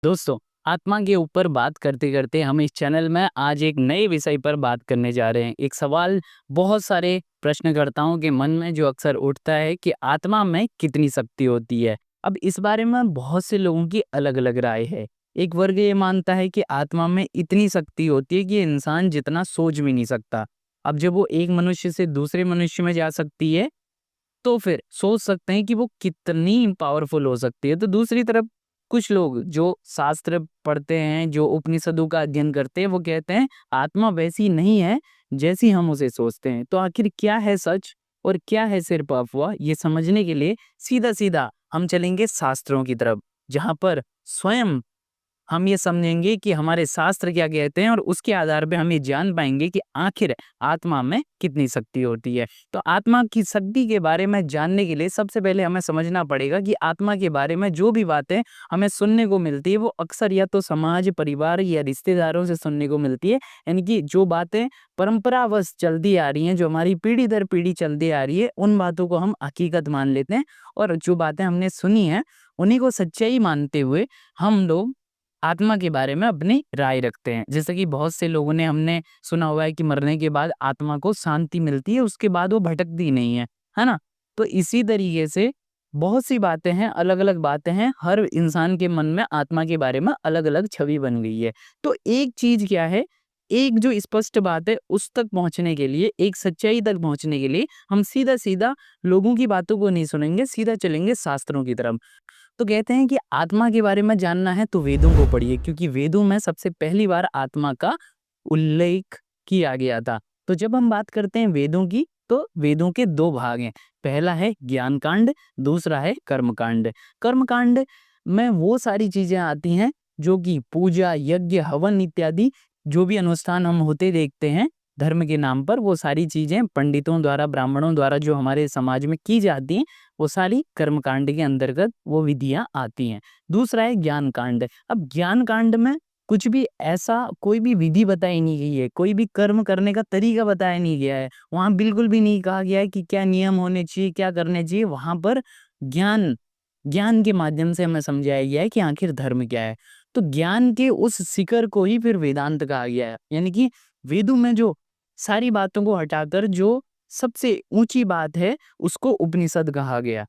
दोस्तों, आत्मा के ऊपर बात करते करते हम इस चैनल में आज एक नए विषय पर बात करने जा रहे हैं। एक सवाल बहुत सारे प्रश्नकर्ताओं के मन में जो अक्सर उठता है कि आत्मा में कितनी शक्ति होती है। अब इस बारे में बहुत से लोगों की अलग अलग राय है। एक वर्ग ये मानता है कि आत्मा में इतनी शक्ति होती है कि इंसान जितना सोच भी नहीं सकता। अब जब वो एक मनुष्य से दूसरे मनुष्य में जा सकती है तो फिर सोच सकते हैं कि वो कितनी पावरफुल हो सकती है। तो दूसरी तरफ कुछ लोग जो शास्त्र पढ़ते हैं, जो उपनिषदों का अध्ययन करते हैं, वो कहते हैं आत्मा वैसी नहीं है जैसी हम उसे सोचते हैं। तो आखिर क्या है सच और क्या है सिर्फ अफवाह, ये समझने के लिए सीधा-सीधा हम चलेंगे शास्त्रों की तरफ, जहाँ पर स्वयं हम ये समझेंगे कि हमारे शास्त्र क्या कहते हैं और उसके आधार पे हम ये जान पाएँगे कि आखिर आत्मा में कितनी शक्ति होती है। तो आत्मा की शक्ति के बारे में जानने के लिए सबसे पहले हमें समझना पड़ेगा कि आत्मा के बारे में जो भी बातें हमें सुनने को मिलती है, वो अक्सर या तो समाज, परिवार या रिश्तेदारों से सुनने को मिलती है। यानी कि जो बातें परंपरावश चलती आ रही हैं, जो हमारी पीढ़ी दर पीढ़ी चलती आ रही है, उन बातों को हम हकीकत मान लेते हैं और जो बातें हमने सुनी हैं, उन्हीं को सच्चाई मानते हुए हम लोग आत्मा के बारे में अपनी राय रखते हैं। जैसे कि बहुत से लोगों ने हमने सुना हुआ है कि मरने के बाद आत्मा को शांति मिलती है, उसके बाद वो भटकती नहीं है ना? तो इसी तरीके से बहुत सी बातें हैं, अलग-अलग बातें हैं, हर इंसान के मन में आत्मा के बारे में अलग-अलग छवि बन गई है। तो एक चीज़ क्या है, एक जो स्पष्ट बात है उस तक पहुँचने के लिए, एक सच्चाई तक पहुँचने के लिए हम सीधा-सीधा लोगों की बातों को नहीं सुनेंगे, सीधा चलेंगे शास्त्रों की तरफ। तो कहते हैं कि आत्मा के बारे में जानना है तो वेदों को पढ़िए, क्योंकि वेदों में सबसे पहली बार आत्मा का उल्लेख किया गया था। तो जब हम बात करते हैं वेदों की, तो वेदों के 2 भाग हैं। पहला है ज्ञान कांड, दूसरा है कर्म कांड। कर्म कांड में वो सारी चीज़ें आती हैं जो कि पूजा, यज्ञ, हवन इत्यादि जो भी अनुष्ठान हम होते देखते हैं धर्म के नाम पर, वो सारी चीज़ें पंडितों द्वारा, ब्राह्मणों द्वारा जो हमारे समाज में की जाती हैं, वो सारी कर्म कांड के अंतर्गत वो विधियाँ आती हैं। दूसरा है ज्ञान कांड। अब ज्ञान कांड में कुछ भी ऐसा कोई भी विधि बताई नहीं गई है, कोई भी कर्म करने का तरीका बताया नहीं गया है। वहाँ बिल्कुल भी नहीं कहा गया है कि क्या नियम होने चाहिए, क्या करने चाहिए। वहाँ पर ज्ञान ज्ञान के माध्यम से हमें समझाया गया है कि आखिर धर्म क्या है। तो ज्ञान के उस शिखर को ही फिर वेदांत कहा गया है। यानी कि वेदों में जो सारी बातों को हटाकर जो सबसे ऊँची बात है, उसको उपनिषद कहा गया।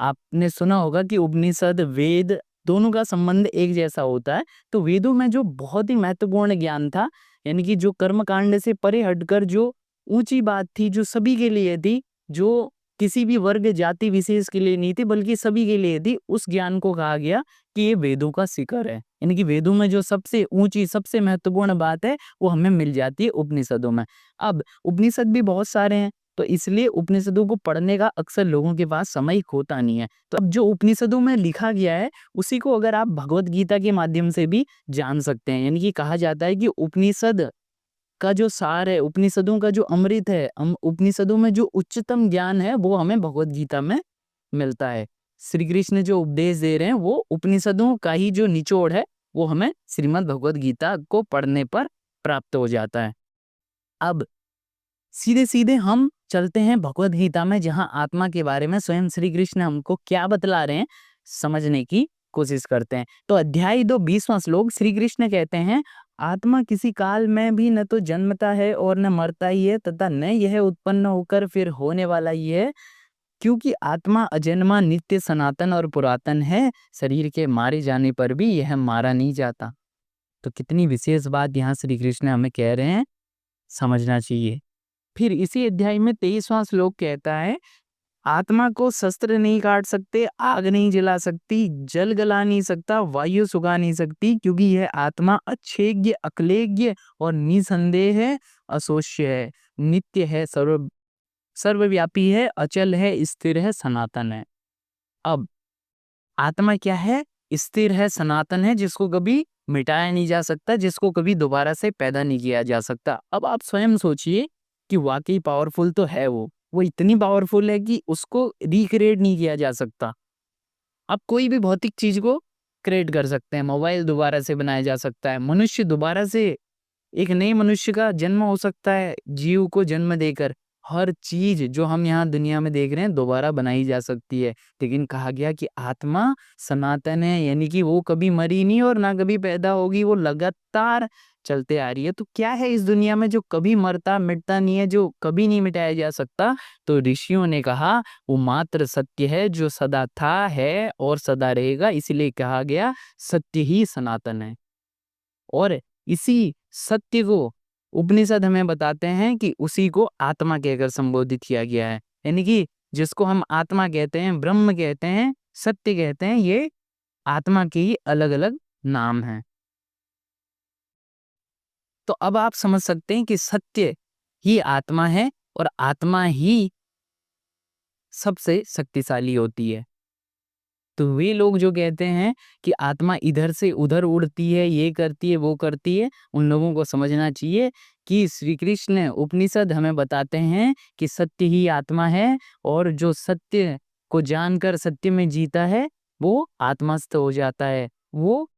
आपने सुना होगा कि उपनिषद, वेद दोनों का संबंध एक जैसा होता है। तो वेदों में जो बहुत ही महत्वपूर्ण ज्ञान था, यानी कि जो कर्मकांड से परे हटकर जो ऊँची बात थी, जो सभी के लिए थी, जो किसी भी वर्ग, जाति विशेष के लिए नहीं थी, बल्कि सभी के लिए थी, उस ज्ञान को कहा गया कि ये वेदों का शिखर है। यानी कि वेदों में जो सबसे ऊँची, सबसे महत्वपूर्ण बात है, वो हमें मिल जाती है उपनिषदों में। अब उपनिषद भी बहुत सारे हैं। तो इसलिए उपनिषदों को पढ़ने का अक्सर लोगों के पास समय होता नहीं है। तो अब जो उपनिषदों में लिखा गया है, उसी को अगर आप भगवद गीता के माध्यम से भी जान सकते हैं। यानी कि कहा जाता है कि उपनिषद का जो सार है, उपनिषदों का जो अमृत है, उपनिषदों में जो उच्चतम ज्ञान है, वो हमें भगवद गीता में मिलता है। श्री कृष्ण जो उपदेश दे रहे हैं, वो उपनिषदों का ही जो निचोड़ है, वो हमें श्रीमद् भगवद गीता को पढ़ने पर प्राप्त हो जाता है। अब सीधे-सीधे हम चलते हैं भगवद गीता में, जहाँ आत्मा के बारे में स्वयं श्री कृष्ण हमको क्या बतला रहे हैं, समझने की कोशिश करते हैं। तो अध्याय 2 20वां श्लोक श्री कृष्ण कहते हैं, आत्मा किसी काल में भी न तो जन्मता है और न मरता ही है, तथा न यह उत्पन्न होकर फिर होने वाला ही है, क्योंकि आत्मा अजन्मा, नित्य, सनातन और पुरातन है। शरीर के मारे जाने पर भी यह मारा नहीं जाता। तो कितनी विशेष बात यहाँ श्री कृष्ण हमें कह रहे हैं, समझना चाहिए। फिर इसी अध्याय में 23वां श्लोक कहता है, आत्मा को शस्त्र नहीं काट सकते, आग नहीं जला सकती, जल गला नहीं सकता, वायु सुखा नहीं सकती, क्योंकि यह आत्मा अच्छेद्य, अक्लेद्य और निसंदेह है, अशोष्य है, नित्य है, सर्वव्यापी है, अचल है, स्थिर है, सनातन है। अब आत्मा क्या है? स्थिर है, सनातन है, जिसको कभी मिटाया नहीं जा सकता, जिसको कभी दोबारा से पैदा नहीं किया जा सकता। अब आप स्वयं सोचिए कि वाक़ई पावरफुल तो है वो इतनी पावरफुल है कि उसको रिक्रिएट नहीं किया जा सकता। आप कोई भी भौतिक चीज़ को क्रिएट कर सकते हैं, मोबाइल दोबारा से बनाया जा सकता है, मनुष्य दोबारा से एक नए मनुष्य का जन्म हो सकता है, जीव को जन्म देकर। हर चीज जो हम यहाँ दुनिया में देख रहे हैं दोबारा बनाई जा सकती है, लेकिन कहा गया कि आत्मा सनातन है, यानी कि वो कभी मरी नहीं और ना कभी पैदा होगी, वो लगातार चलते आ रही है। तो क्या है इस दुनिया में जो कभी मरता मिटता नहीं है, जो कभी नहीं मिटाया जा सकता? तो ऋषियों ने कहा वो मात्र सत्य है जो सदा था, है और सदा रहेगा, इसीलिए कहा गया सत्य ही सनातन है। और इसी सत्य को उपनिषद हमें बताते हैं कि उसी को आत्मा कहकर संबोधित किया गया है। यानी कि जिसको हम आत्मा कहते हैं, ब्रह्म कहते हैं, सत्य कहते हैं, ये आत्मा के ही अलग-अलग नाम हैं। तो अब आप समझ सकते हैं कि सत्य ही आत्मा है और आत्मा ही सबसे शक्तिशाली होती है। तो वे लोग जो कहते हैं कि आत्मा इधर से उधर उड़ती है, ये करती है, वो करती है, उन लोगों को समझना चाहिए कि श्री कृष्ण उपनिषद हमें बताते हैं कि सत्य ही आत्मा है और जो सत्य को जानकर सत्य में जीता है, वो आत्मस्थ हो जाता है, वो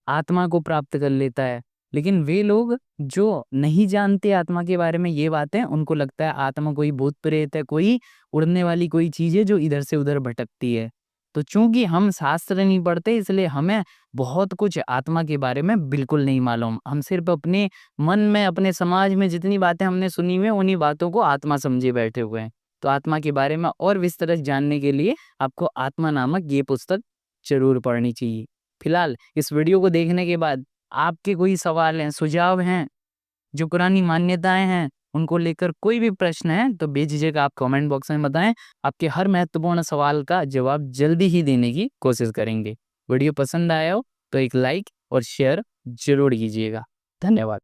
आत्मा को प्राप्त कर लेता है। लेकिन वे लोग जो नहीं जानते आत्मा के बारे में ये बातें, उनको लगता है आत्मा कोई भूत-प्रेत है, कोई उड़ने वाली कोई चीज़ है जो इधर से उधर भटकती है। तो चूँकि हम शास्त्र नहीं पढ़ते इसलिए हमें बहुत कुछ आत्मा के बारे में बिल्कुल नहीं मालूम। हम सिर्फ़ अपने मन में, अपने समाज में जितनी बातें हमने सुनी हुई हैं, उन्हीं बातों को आत्मा समझे बैठे हुए हैं। तो आत्मा के बारे में और विस्तृत जानने के लिए आपको आत्मा नामक ये पुस्तक ज़रूर पढ़नी चाहिए। फिलहाल इस वीडियो को देखने के बाद आपके कोई सवाल हैं, सुझाव हैं, जो पुरानी मान्यताएँ हैं, उनको लेकर कोई भी प्रश्न है तो बेझिझक आप कमेंट बॉक्स में बताएँ। आपके हर महत्वपूर्ण सवाल का जवाब जल्दी ही देने की कोशिश करेंगे। वीडियो पसंद आया हो तो एक लाइक और शेयर ज़रूर कीजिएगा। धन्यवाद।